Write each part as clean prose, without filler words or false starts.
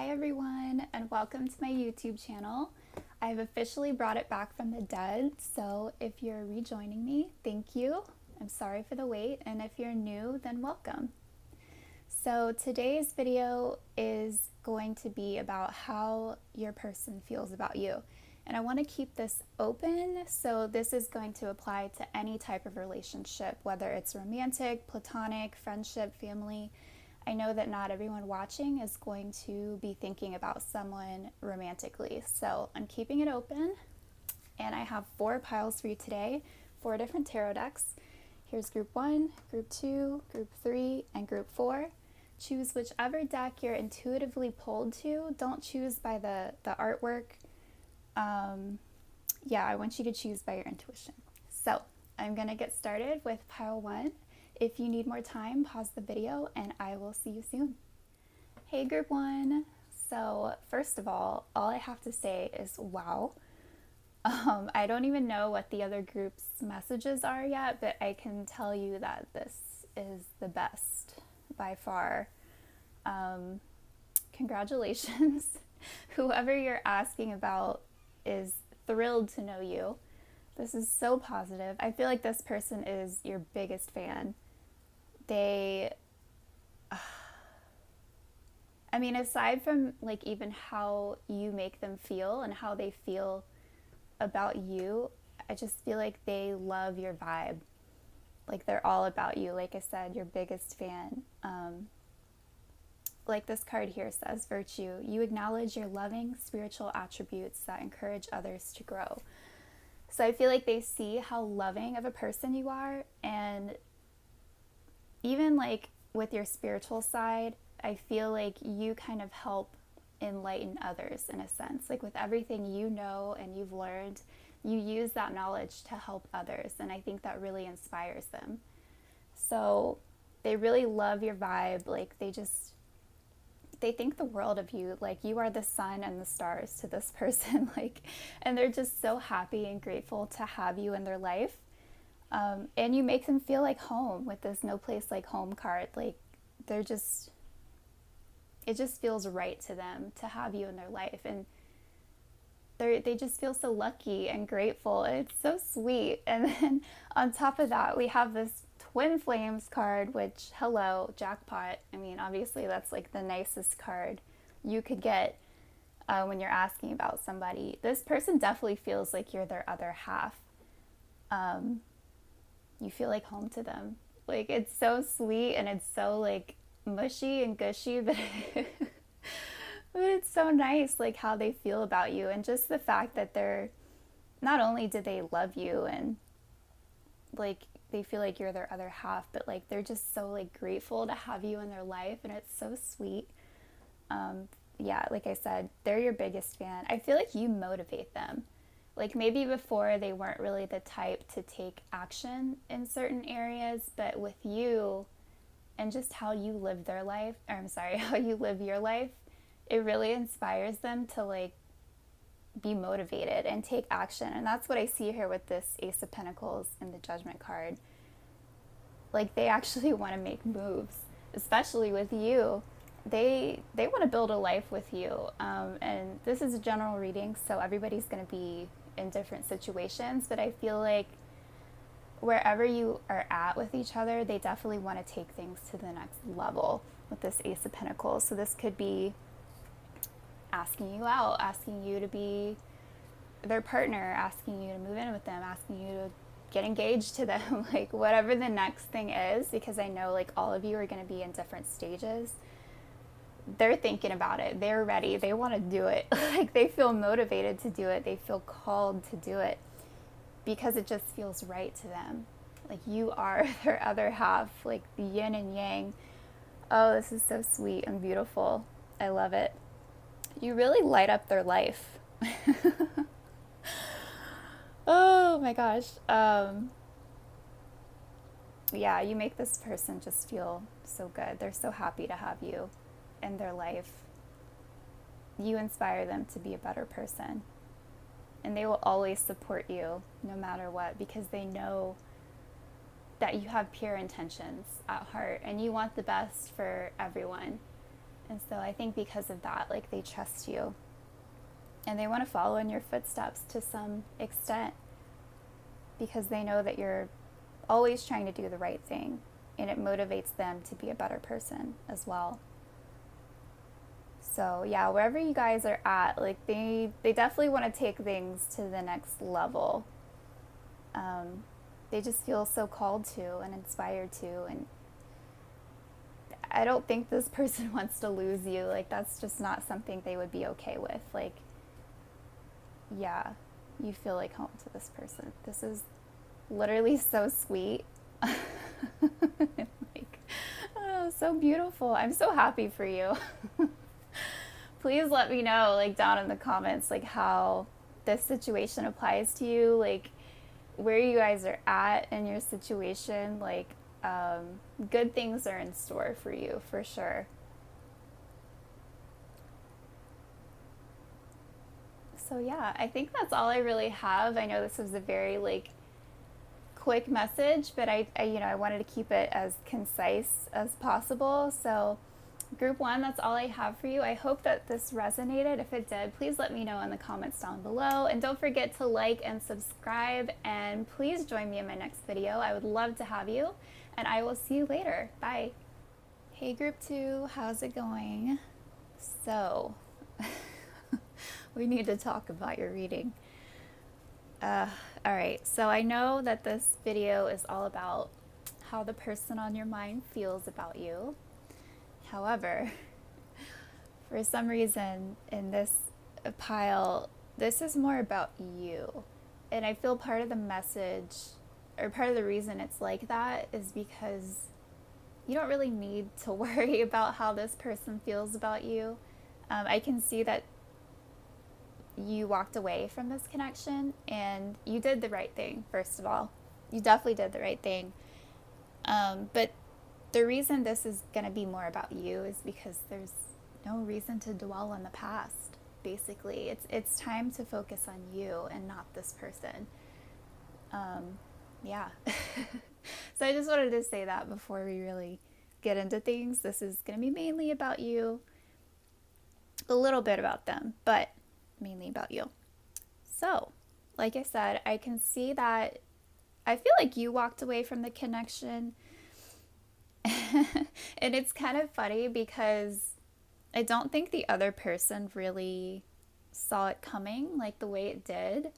Hi everyone, and welcome to my YouTube channel. I've officially brought it back from the dead, so if you're rejoining me, thank you. I'm sorry for the wait, and if you're new, then welcome. So today's video is going to be about how your person feels about you. And I want to keep this open, so this is going to apply to any type of relationship, whether it's romantic, platonic, friendship, family. I know that not everyone watching is going to be thinking about someone romantically, so I'm keeping it open. And I have 4 piles for you today, 4 different tarot decks. Here's group 1, group 2, group 3, and group 4. Choose whichever deck you're intuitively pulled to. Don't choose by the artwork. I want you to choose by your intuition. So I'm going to get started with pile 1. If you need more time, pause the video and I will see you soon. Hey group 1. So first of all I have to say is wow. I don't even know what the other group's messages are yet, but I can tell you that this is the best by far. Congratulations. Whoever you're asking about is thrilled to know you. This is so positive. I feel like this person is your biggest fan. Aside from like even how you make them feel and how they feel about you, I just feel like they love your vibe. Like they're all about you. Like I said, your biggest fan. Like this card here says, virtue. You acknowledge your loving spiritual attributes that encourage others to grow. So I feel like they see how loving of a person you are, and even like with your spiritual side, I feel like you kind of help enlighten others in a sense. Like with everything you know and you've learned, you use that knowledge to help others, and I think that really inspires them. So they really love your vibe. Like they think the world of you. Like you are the sun and the stars to this person. And they're just so happy and grateful to have you in their life. And you make them feel like home with this no place like home card. Like it just feels right to them to have you in their life, and they just feel so lucky and grateful, and it's so sweet. And then on top of that, we have this twin flames card, which, hello, jackpot. Obviously that's like the nicest card you could get when you're asking about somebody. This person definitely feels like you're their other half. You feel like home to them. Like it's so sweet, and it's so like mushy and gushy, but but it's so nice, like how they feel about you, and just the fact that they're, not only do they love you and like they feel like you're their other half, but like they're just so like grateful to have you in their life, and it's so sweet. Like I said, they're your biggest fan. I feel like you motivate them. Like maybe before they weren't really the type to take action in certain areas, but with you and just how you live their life, or I'm sorry, how you live your life, it really inspires them to like be motivated and take action. And that's what I see here with this Ace of Pentacles and the Judgment card. Like they actually want to make moves, especially with you. They want to build a life with you. And this is a general reading, so everybody's going to be in different situations, but I feel like wherever you are at with each other, they definitely want to take things to the next level with this Ace of Pentacles. So this could be asking you out, asking you to be their partner, asking you to move in with them, asking you to get engaged to them, like whatever the next thing is, because I know like all of you are going to be in different stages. They're thinking about it. They're ready. They want to do it. Like they feel motivated to do it. They feel called to do it because it just feels right to them. Like you are their other half, like the yin and yang. Oh, this is so sweet and beautiful. I love it. You really light up their life. Oh my gosh. You make this person just feel so good. They're so happy to have you in their life. You inspire them to be a better person. And they will always support you no matter what, because they know that you have pure intentions at heart and you want the best for everyone. And so I think because of that, like, they trust you and they want to follow in your footsteps to some extent because they know that you're always trying to do the right thing, and it motivates them to be a better person as well. So yeah, wherever you guys are at, like, they definitely want to take things to the next level. They just feel so called to and inspired to, and I don't think this person wants to lose you. Like, that's just not something they would be okay with. Like, yeah, you feel like home to this person. This is literally so sweet. Like, oh, so beautiful. I'm so happy for you. Please let me know, like, down in the comments, like, how this situation applies to you, like, where you guys are at in your situation. Like, good things are in store for you for sure. So yeah, I think that's all I really have. I know this was a very, like, quick message, but I wanted to keep it as concise as possible. So group one, that's all I have for you. I hope that this resonated. If it did, please let me know in the comments down below. And don't forget to like and subscribe. And please join me in my next video. I would love to have you. And I will see you later. Bye. Hey group two, how's it going? So, we need to talk about your reading. All right, so I know that this video is all about how the person on your mind feels about you. However, for some reason in this pile, this is more about you. And I feel part of the message, or part of the reason it's like that, is because you don't really need to worry about how this person feels about you. I can see that you walked away from this connection and you did the right thing, first of all. You definitely did the right thing. But the reason this is going to be more about you is because there's no reason to dwell on the past, basically. It's time to focus on you and not this person. Yeah. So I just wanted to say that before we really get into things. This is going to be mainly about you, a little bit about them, but mainly about you. So, like I said, I can see that I feel like you walked away from the connection. And it's kind of funny because I don't think the other person really saw it coming like the way it did.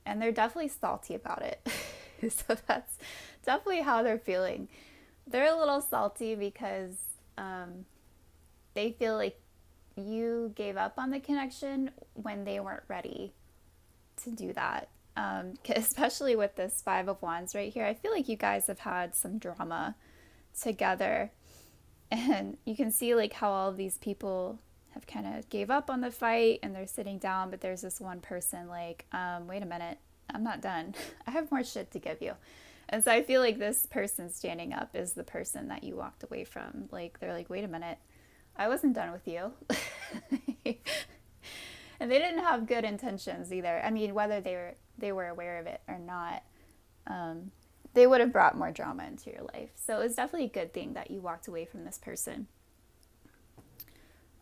And they're definitely salty about it. So that's definitely how they're feeling. They're a little salty because they feel like you gave up on the connection when they weren't ready to do that. Especially with this Five of Wands right here, I feel like you guys have had some drama together, and you can see like how all of these people have kind of gave up on the fight and they're sitting down, but there's this one person like, wait a minute, I'm not done. I have more shit to give you. And so I feel like this person standing up is the person that you walked away from. Like, they're like, wait a minute, I wasn't done with you. And they didn't have good intentions either. I mean, whether they were aware of it or not, they would have brought more drama into your life. So it was definitely a good thing that you walked away from this person.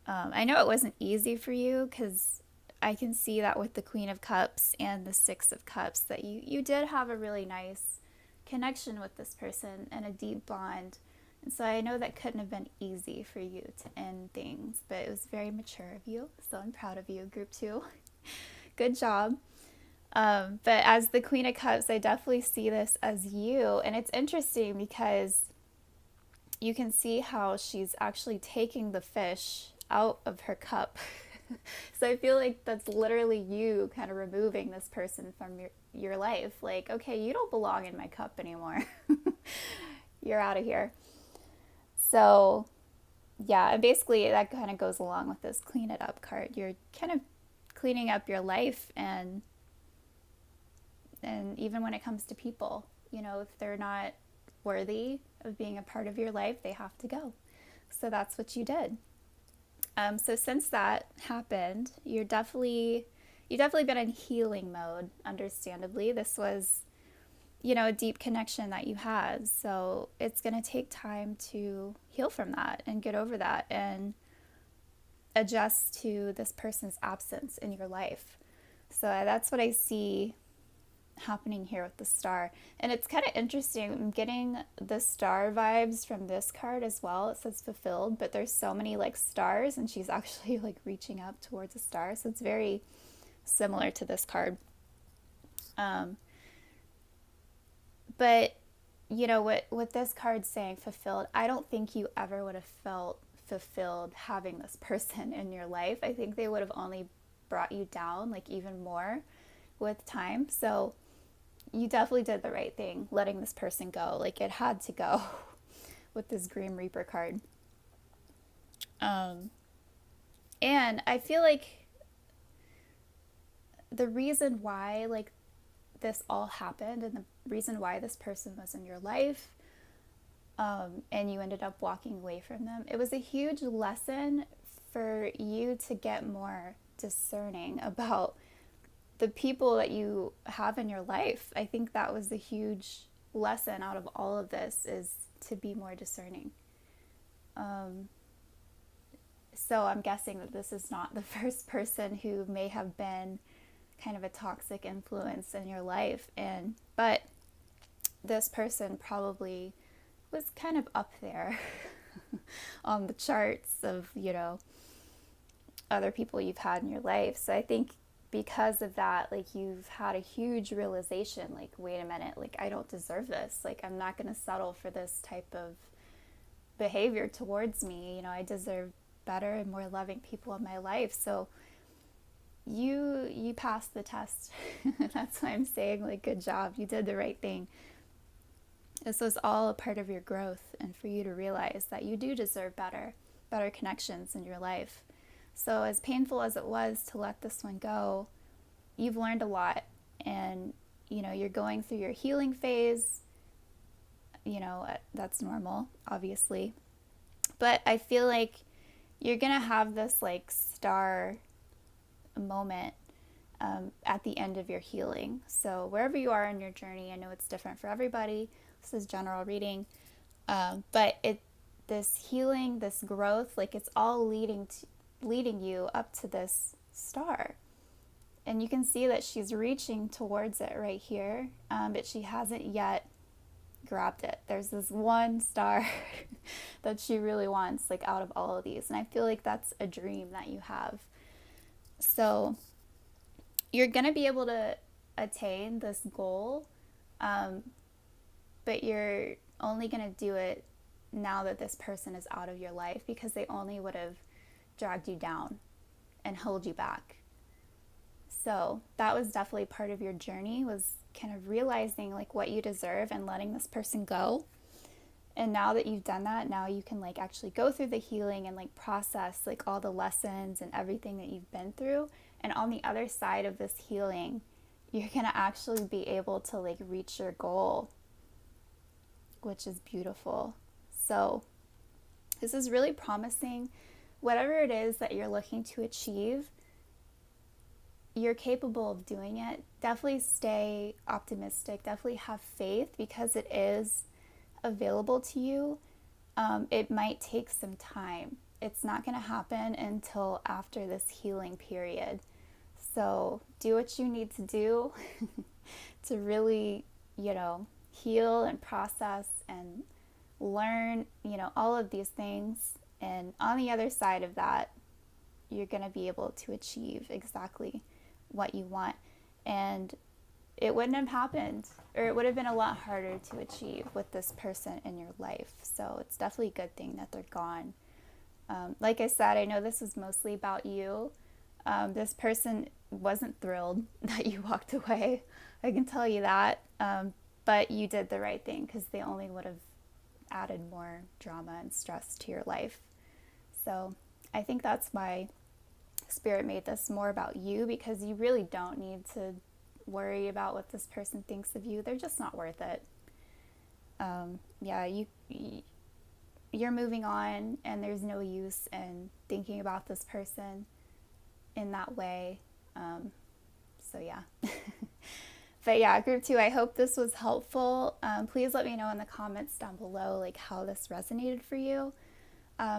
I know it wasn't easy for you because I can see that with the Queen of Cups and the Six of Cups that you did have a really nice connection with this person and a deep bond. And so I know that couldn't have been easy for you to end things, but it was very mature of you. So I'm proud of you, group two. Good job. But as the Queen of Cups, I definitely see this as you. And it's interesting because you can see how she's actually taking the fish out of her cup. So I feel like that's literally you kind of removing this person from your life. Like, okay, you don't belong in my cup anymore. You're out of here. So yeah, and basically that kind of goes along with this clean it up card. You're kind of cleaning up your life, and even when it comes to people, you know, if they're not worthy of being a part of your life, they have to go. So that's what you did. So since that happened, you've definitely been in healing mode, understandably. This was, you know, a deep connection that you had. So it's going to take time to heal from that and get over that and adjust to this person's absence in your life. So that's what I see happening here with the star. And it's kind of interesting. I'm getting the star vibes from this card as well. It says fulfilled, but there's so many like stars, and she's actually like reaching up towards a star. So it's very similar to this card. Um, but you know what with this card saying fulfilled, I don't think you ever would have felt fulfilled having this person in your life. I think they would have only brought you down like even more with time. So you definitely did the right thing letting this person go. Like it had to go with this Grim Reaper card. Um, and I feel like the reason why like this all happened and the reason why this person was in your life, and you ended up walking away from them, it was a huge lesson for you to get more discerning about the people that you have in your life. I think that was the huge lesson out of all of this, is to be more discerning. Um, so I'm guessing that this is not the first person who may have been kind of a toxic influence in your life, and but this person probably was kind of up there on the charts of, other people you've had in your life. So I think because of that, like you've had a huge realization, like, wait a minute, like I don't deserve this. Like I'm not going to settle for this type of behavior towards me. I deserve better and more loving people in my life. So you passed the test. That's why I'm saying, like, good job. You did the right thing. This was all a part of your growth, and for you to realize that you do deserve better connections in your life. So as painful as it was to let this one go, you've learned a lot, and you're going through your healing phase. That's normal, obviously. But I feel like you're going to have this like star moment at the end of your healing. So wherever you are in your journey, I know it's different for everybody. This is general reading. But this healing, this growth, like it's all leading you up to this star. And you can see that she's reaching towards it right here, but she hasn't yet grabbed it. There's this one star that she really wants, like, out of all of these. And I feel like that's a dream that you have. So you're going to be able to attain this goal, but you're only going to do it now that this person is out of your life, because they only would have dragged you down and held you back. So that was definitely part of your journey, was kind of realizing like what you deserve and letting this person go. And now that you've done that, now you can like actually go through the healing and like process like all the lessons and everything that you've been through. And on the other side of this healing, you're going to actually be able to like reach your goal, which is beautiful. So this is really promising. Whatever it is that you're looking to achieve, you're capable of doing it. Definitely stay optimistic. Definitely have faith, because it is available to you. It might take some time. It's not going to happen until after this healing period. So do what you need to do to really, heal and process and learn, all of these things. And on the other side of that, you're going to be able to achieve exactly what you want. And it wouldn't have happened, or it would have been a lot harder to achieve with this person in your life. So it's definitely a good thing that they're gone. Like I said, I know this was mostly about you. This person wasn't thrilled that you walked away. I can tell you that. But you did the right thing, because they only would have added more drama and stress to your life. So I think that's why Spirit made this more about you, because you really don't need to worry about what this person thinks of you. They're just not worth it. You're moving on, and there's no use in thinking about this person in that way. So yeah. But yeah, group 2, I hope this was helpful. Please let me know in the comments down below like how this resonated for you.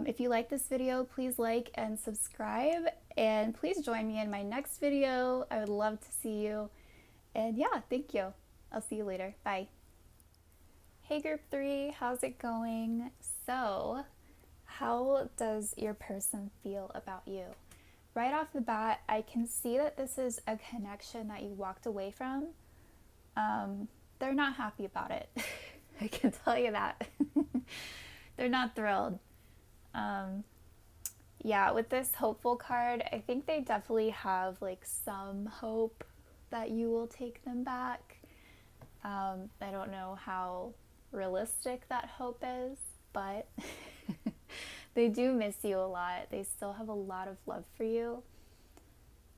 If you like this video, please like and subscribe, and please join me in my next video. I would love to see you. And yeah, thank you. I'll see you later. Bye. Hey group 3, how's it going? So, how does your person feel about you? Right off the bat, I can see that this is a connection that you walked away from. They're not happy about it. I can tell you that. They're not thrilled. Yeah, with this hopeful card, I think they definitely have like some hope that you will take them back. I don't know how realistic that hope is, but they do miss you a lot. They still have a lot of love for you,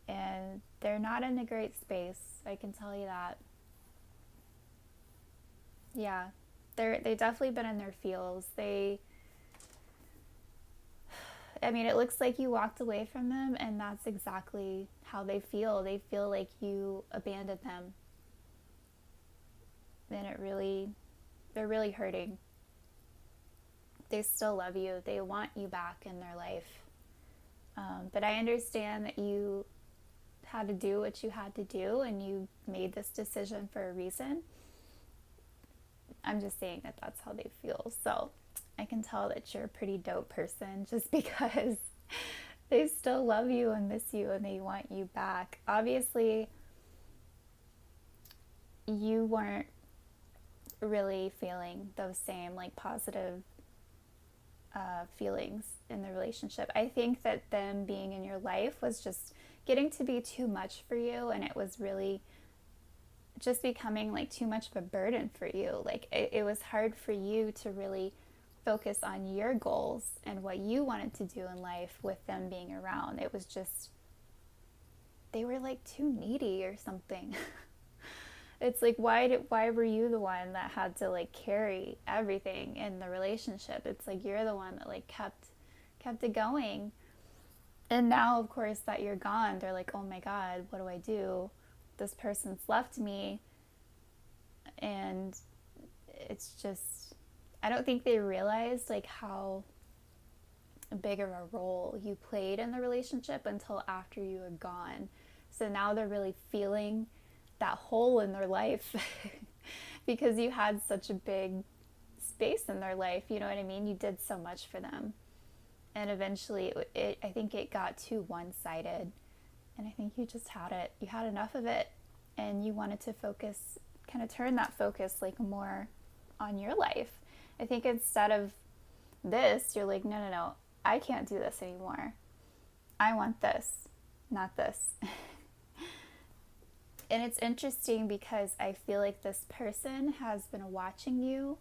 and they're not in a great space. I can tell you that. Yeah, they definitely been in their feels. I mean, it looks like you walked away from them, and that's exactly how they feel. They feel like you abandoned them, and they're really hurting. They still love you. They want you back in their life. But I understand that you had to do what you had to do, and you made this decision for a reason. I'm just saying that that's how they feel. So I can tell that you're a pretty dope person just because they still love you and miss you and they want you back. Obviously, you weren't really feeling those same like positive feelings in the relationship. I think that them being in your life was just getting to be too much for you, and it was really just becoming like too much of a burden for you. Like it was hard for you to really focus on your goals and what you wanted to do in life with them being around. It was just, they were like too needy or something. It's like, why were you the one that had to like carry everything in the relationship? It's like you're the one that like kept it going. And now of course that you're gone, they're like, oh my God, what do I do? This person's left me. And it's just, I don't think they realized like how big of a role you played in the relationship until after you were gone. So now they're really feeling that hole in their life because you had such a big space in their life. You know what I mean? You did so much for them. And eventually I think it got too one-sided, and I think you just had it. You had enough of it, and you wanted to focus, kind of turn that focus like more on your life. I think instead of this, you're like, no, I can't do this anymore. I want this, not this. And it's interesting because I feel like this person has been watching you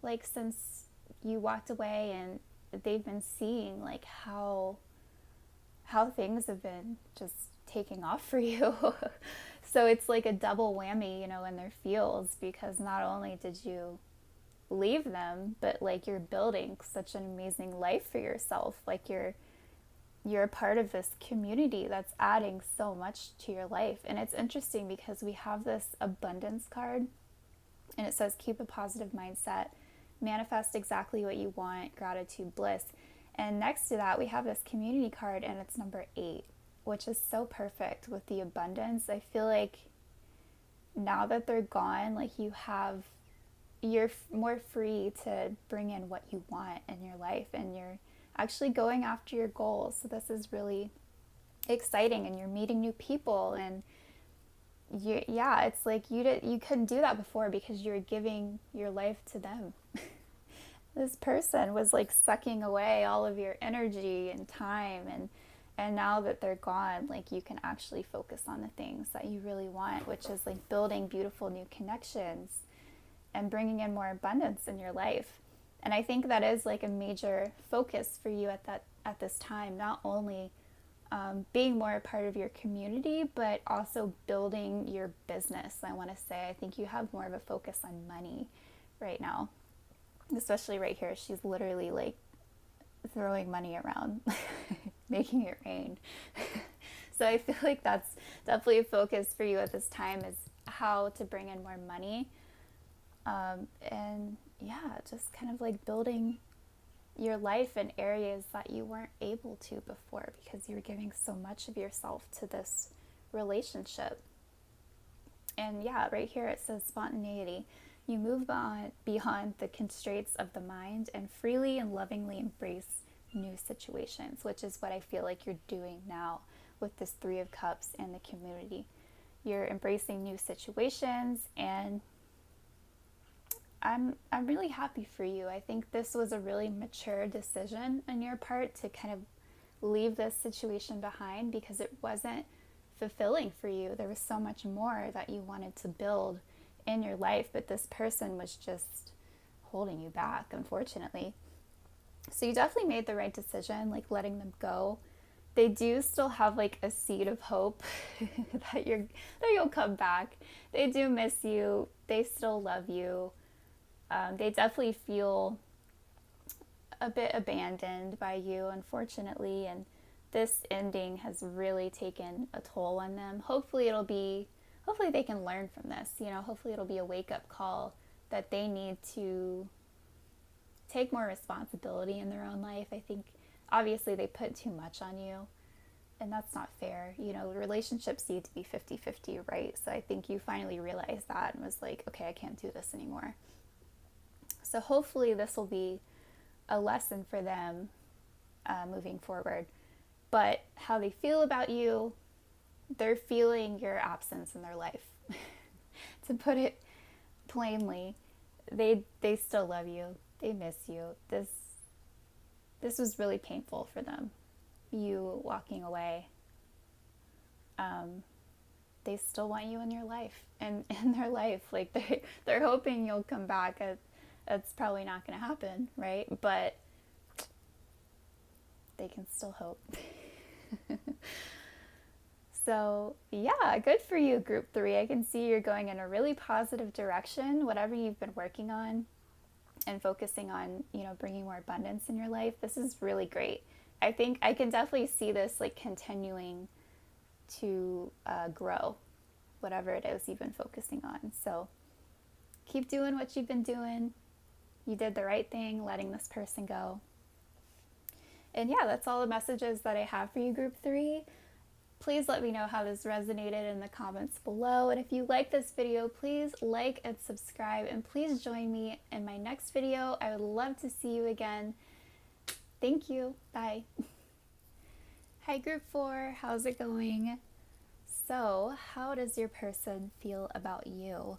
like since you walked away, and they've been seeing like how things have been just taking off for you. So it's like a double whammy, you know, in their feels, because not only did you leave them, but like you're building such an amazing life for yourself. Like you're a part of this community that's adding so much to your life. And it's interesting because we have this abundance card, and it says keep a positive mindset, manifest exactly what you want, gratitude, bliss. And next to that we have this community card, and it's number 8, which is so perfect with the abundance. I feel like now that they're gone, like you're more free to bring in what you want in your life, and you're actually going after your goals. So this is really exciting, and you're meeting new people, and it's like you couldn't do that before because you were giving your life to them. This person was like sucking away all of your energy and time, and now that they're gone, like you can actually focus on the things that you really want, which is like building beautiful new connections and bringing in more abundance in your life. And I think that is like a major focus for you at this time, not only being more a part of your community, but also building your business. I want to say, I think you have more of a focus on money right now, especially right here. She's literally like throwing money around, making it rain. So I feel like that's definitely a focus for you at this time, is how to bring in more money. And yeah, just kind of like building your life in areas that you weren't able to before because you were giving so much of yourself to this relationship. And yeah, right here it says spontaneity. You move on beyond the constraints of the mind and freely and lovingly embrace new situations, which is what I feel like you're doing now with this Three of Cups and the community. You're embracing new situations, and I'm really happy for you. I think this was a really mature decision on your part to kind of leave this situation behind because it wasn't fulfilling for you. There was so much more that you wanted to build in your life, but this person was just holding you back, unfortunately. So you definitely made the right decision, like letting them go. They do still have like a seed of hope that you'll come back. They do miss you. They still love you. They definitely feel a bit abandoned by you, unfortunately, and this ending has really taken a toll on them. Hopefully they can learn from this. Hopefully it'll be a wake-up call that they need to take more responsibility in their own life. I think obviously they put too much on you, and that's not fair. Relationships need to be 50-50, right? So I think you finally realized that and was like, okay, I can't do this anymore. So hopefully this will be a lesson for them moving forward. But how they feel about you, they're feeling your absence in their life. To put it plainly, they still love you. They miss you. This was really painful for them, you walking away. They still want you in your life and in their life. Like they're hoping you'll come back. That's probably not going to happen, right? But they can still hope. So yeah, good for you, Group 3. I can see you're going in a really positive direction. Whatever you've been working on and focusing on, bringing more abundance in your life, this is really great. I think I can definitely see this like continuing to grow, whatever it is you've been focusing on. So keep doing what you've been doing. You did the right thing, letting this person go. And yeah, that's all the messages that I have for you, Group 3. Please let me know how this resonated in the comments below. And if you like this video, please like and subscribe. And please join me in my next video. I would love to see you again. Thank you. Bye. Hi, Group 4. How's it going? So, how does your person feel about you?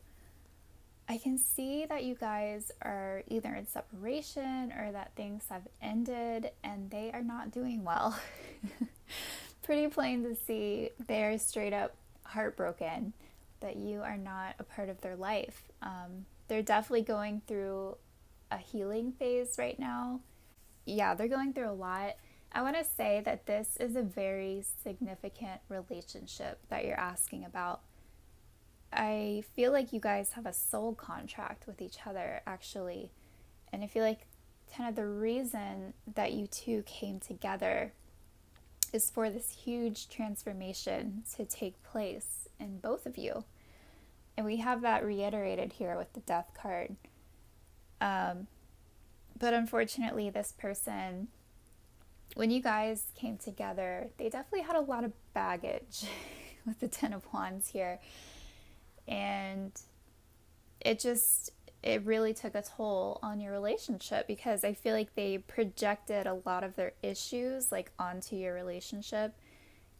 I can see that you guys are either in separation or that things have ended and they are not doing well. Pretty plain to see. They're straight up heartbroken that you are not a part of their life. They're definitely going through a healing phase right now. Yeah, they're going through a lot. I want to say that this is a very significant relationship that you're asking about. I feel like you guys have a soul contract with each other, actually. And I feel like kind of the reason that you two came together is for this huge transformation to take place in both of you. And we have that reiterated here with the Death card. But unfortunately, this person, when you guys came together, they definitely had a lot of baggage with the Ten of Wands here. And it really took a toll on your relationship because I feel like they projected a lot of their issues like onto your relationship.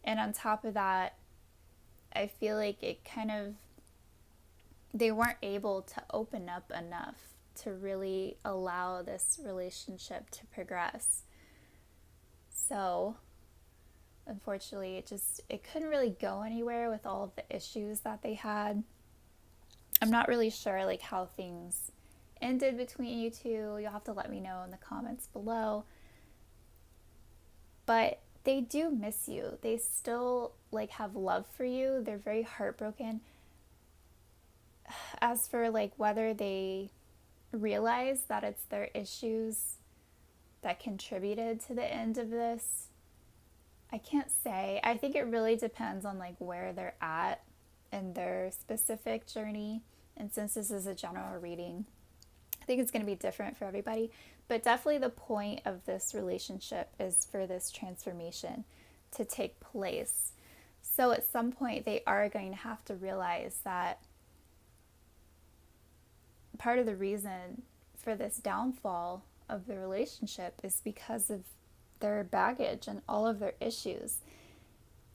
And on top of that, I feel like they weren't able to open up enough to really allow this relationship to progress. So unfortunately, it couldn't really go anywhere with all of the issues that they had. I'm not really sure like how things ended between you two. You'll have to let me know in the comments below. But they do miss you. They still like have love for you. They're very heartbroken. As for like whether they realize that it's their issues that contributed to the end of this, I can't say. I think it really depends on like where they're at in their specific journey. And since this is a general reading, I think it's going to be different for everybody. But definitely the point of this relationship is for this transformation to take place. So at some point, they are going to have to realize that part of the reason for this downfall of the relationship is because of their baggage and all of their issues,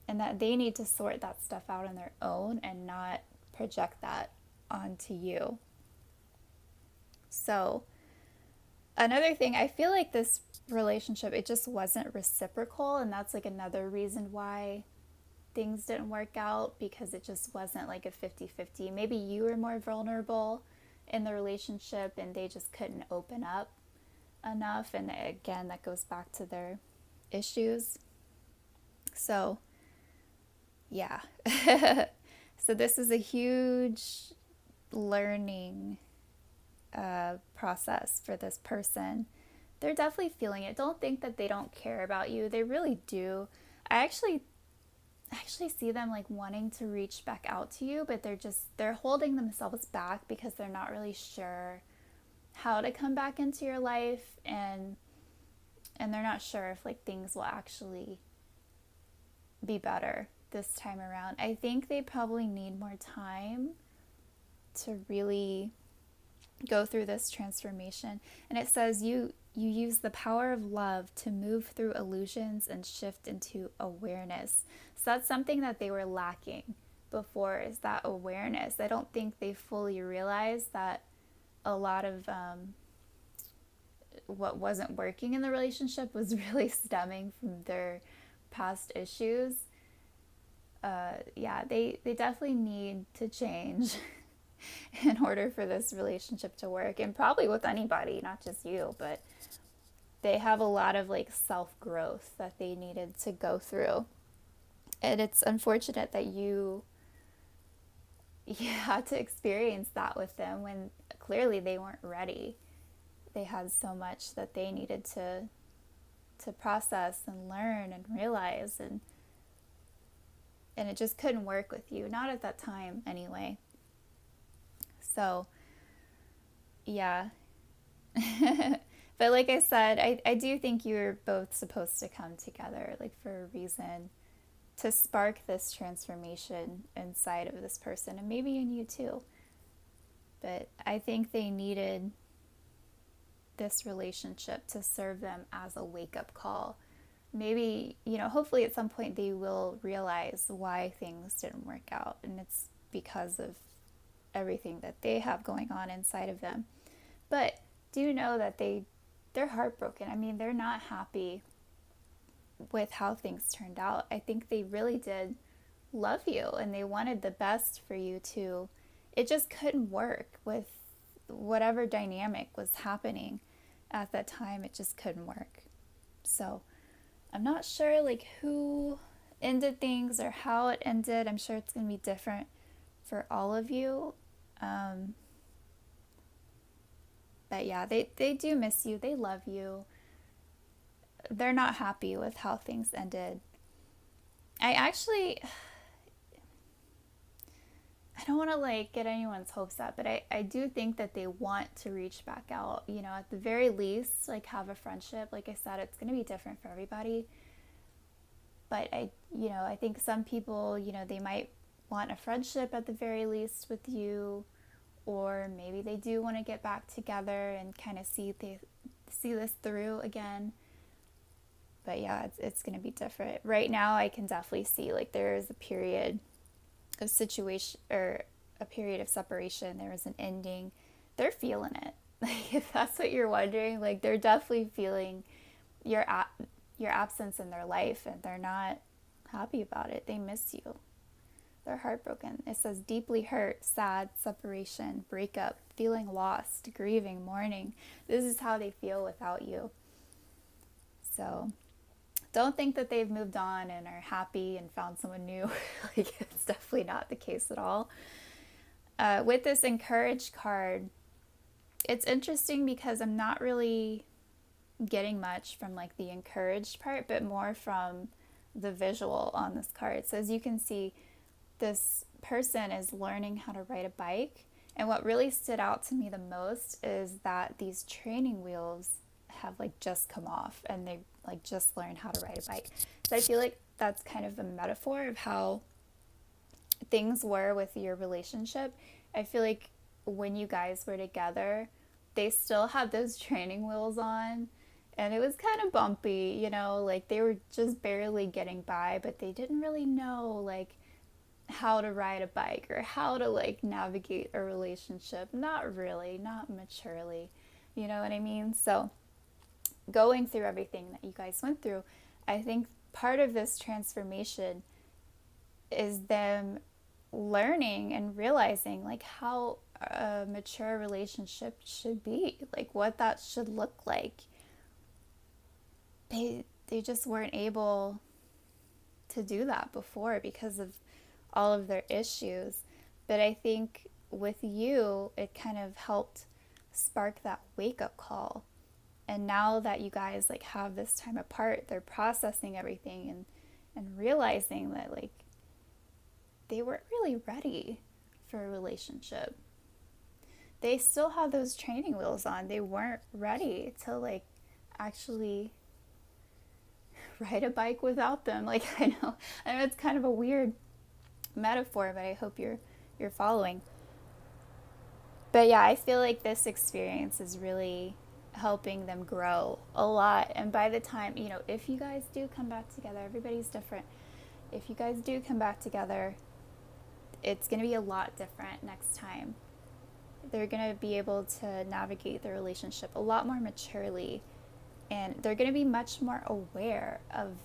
and that they need to sort that stuff out on their own and not project that onto you. So, another thing, I feel like this relationship, it just wasn't reciprocal, and that's like another reason why things didn't work out, because it just wasn't like a 50-50. Maybe you were more vulnerable in the relationship and they just couldn't open up enough, and again, that goes back to their issues. So, yeah. So this is a huge learning process for this person. They're definitely feeling it. Don't think that they don't care about you. They really do. I actually see them like wanting to reach back out to you, but they're holding themselves back because they're not really sure how to come back into your life, and they're not sure if like things will actually be better this time around. I think they probably need more time to really go through this transformation. And it says you use the power of love to move through illusions and shift into awareness. So that's something that they were lacking before, is that awareness. I don't think they fully realized that a lot of what wasn't working in the relationship was really stemming from their past issues. Yeah, they definitely need to change in order for this relationship to work, and probably with anybody, not just you, but they have a lot of like self growth that they needed to go through. And it's unfortunate that you had to experience that with them when clearly they weren't ready. They had so much that they needed to process and learn and realize, and it just couldn't work with you, not at that time anyway. So, yeah. But like I said, I do think you're both supposed to come together, like for a reason, to spark this transformation inside of this person, and maybe in you too. But I think they needed this relationship to serve them as a wake up call. Maybe, hopefully at some point they will realize why things didn't work out, and it's because of everything that they have going on inside of them. But do know that they're heartbroken. I mean, they're not happy with how things turned out. I think they really did love you and they wanted the best for you too. It just couldn't work with whatever dynamic was happening at that time. It just couldn't work. So I'm not sure like who ended things or how it ended. I'm sure it's going to be different for all of you. But yeah, they do miss you. They love you. They're not happy with how things ended. I don't want to like get anyone's hopes up, but I do think that they want to reach back out, at the very least, like have a friendship. Like I said, it's going to be different for everybody. But I think some people, they might want a friendship at the very least with you, or maybe they do want to get back together and kind of see this through again. But yeah, it's going to be different. Right now, I can definitely see like there is a period of situation, or a period of separation. There was an ending. They're feeling it. Like if that's what you're wondering, like they're definitely feeling your absence in their life, and they're not happy about it. They miss you. They're heartbroken. It says deeply hurt, sad, separation, breakup, feeling lost, grieving, mourning. This is how they feel without you. So don't think that they've moved on and are happy and found someone new. Like it's definitely not the case at all. With this encourage card, it's interesting because I'm not really getting much from like the encouraged part, but more from the visual on this card. So as you can see, this person is learning how to ride a bike. And what really stood out to me the most is that these training wheels have like just come off and they like just learned how to ride a bike. So I feel like that's kind of a metaphor of how things were with your relationship. I feel like when you guys were together, they still had those training wheels on, and it was kind of bumpy, you know, like they were just barely getting by, but they didn't really know like how to ride a bike or how to like navigate a relationship. Not really, not maturely. You know what I mean? So, going through everything that you guys went through, I think part of this transformation is them learning and realizing like how a mature relationship should be, like what that should look like. They just weren't able to do that before because of all of their issues. But I think with you, it kind of helped spark that wake up call. And now that you guys like have this time apart, they're processing everything and realizing that like they weren't really ready for a relationship. They still had those training wheels on. They weren't ready to like actually ride a bike without them. Like I know it's kind of a weird metaphor, but I hope you're following. But yeah, I feel like this experience is really helping them grow a lot. And by the time, you know, if you guys do come back together, everybody's different. If you guys do come back together, it's going to be a lot different next time. They're going to be able to navigate the relationship a lot more maturely, and they're going to be much more aware of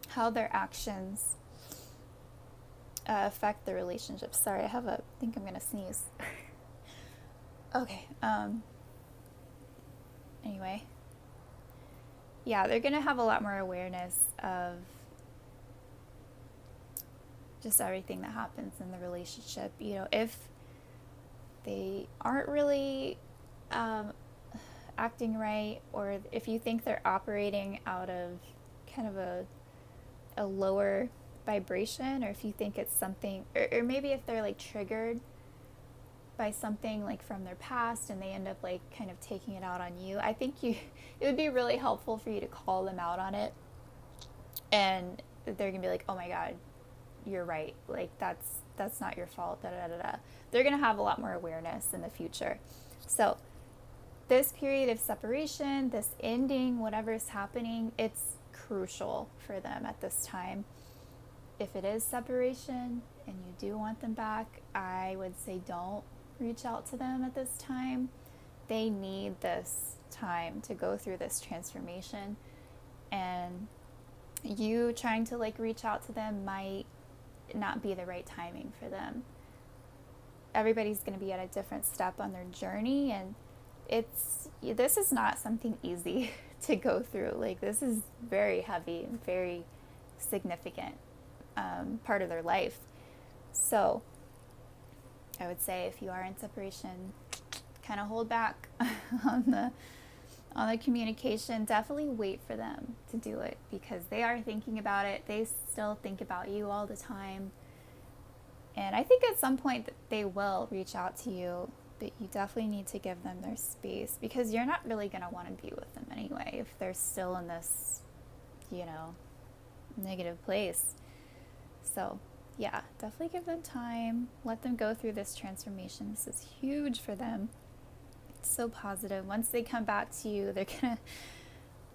how their actions affect the relationship. Sorry, I think I'm going to sneeze. Okay. Anyway, yeah, they're going to have a lot more awareness of just everything that happens in the relationship. You know, if they aren't really acting right, or if you think they're operating out of kind of a lower vibration, or if you think it's something, or maybe if they're like triggered by something like from their past and they end up like kind of taking it out on you, I think it would be really helpful for you to call them out on it. And they're gonna be like, oh my god, you're right, like that's not your fault, da da da da. They're gonna have a lot more awareness in the future. So this period of separation, this ending, whatever is happening, it's crucial for them at this time. If it is separation and you do want them back, I would say don't reach out to them at this time. They need this time to go through this transformation, and you trying to like reach out to them might not be the right timing for them. Everybody's going to be at a different step on their journey, and this is not something easy to go through. Like, this is very heavy and very significant part of their life. So I would say if you are in separation, kind of hold back on the communication. Definitely wait for them to do it, because they are thinking about it. They still think about you all the time. And I think at some point that they will reach out to you, but you definitely need to give them their space, because you're not really going to want to be with them anyway if they're still in this, negative place. So yeah, definitely give them time. Let them go through this transformation. This is huge for them. It's so positive. Once they come back to you, they're going to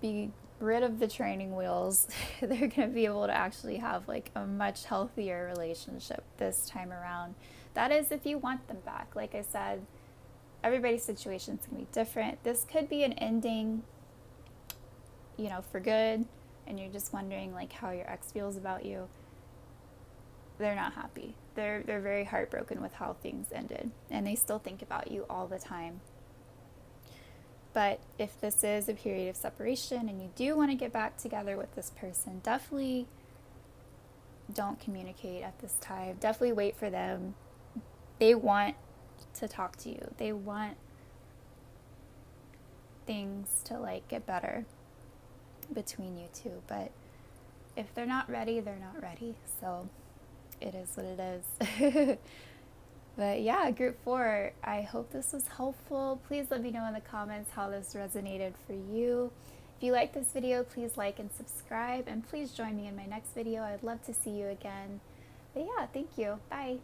be rid of the training wheels. They're going to be able to actually have like a much healthier relationship this time around. That is if you want them back. Like I said, everybody's situation is going to be different. This could be an ending, for good, and you're just wondering like how your ex feels about you. They're not happy. They're very heartbroken with how things ended, and they still think about you all the time. But if this is a period of separation and you do want to get back together with this person, definitely don't communicate at this time. Definitely wait for them. They want to talk to you. They want things to like get better between you two. But if they're not ready, they're not ready. So it is what it is. But yeah, group 4, I hope this was helpful. Please let me know in the comments how this resonated for you. If you like this video, please like and subscribe, and please join me in my next video. I'd love to see you again. But yeah, thank you. Bye.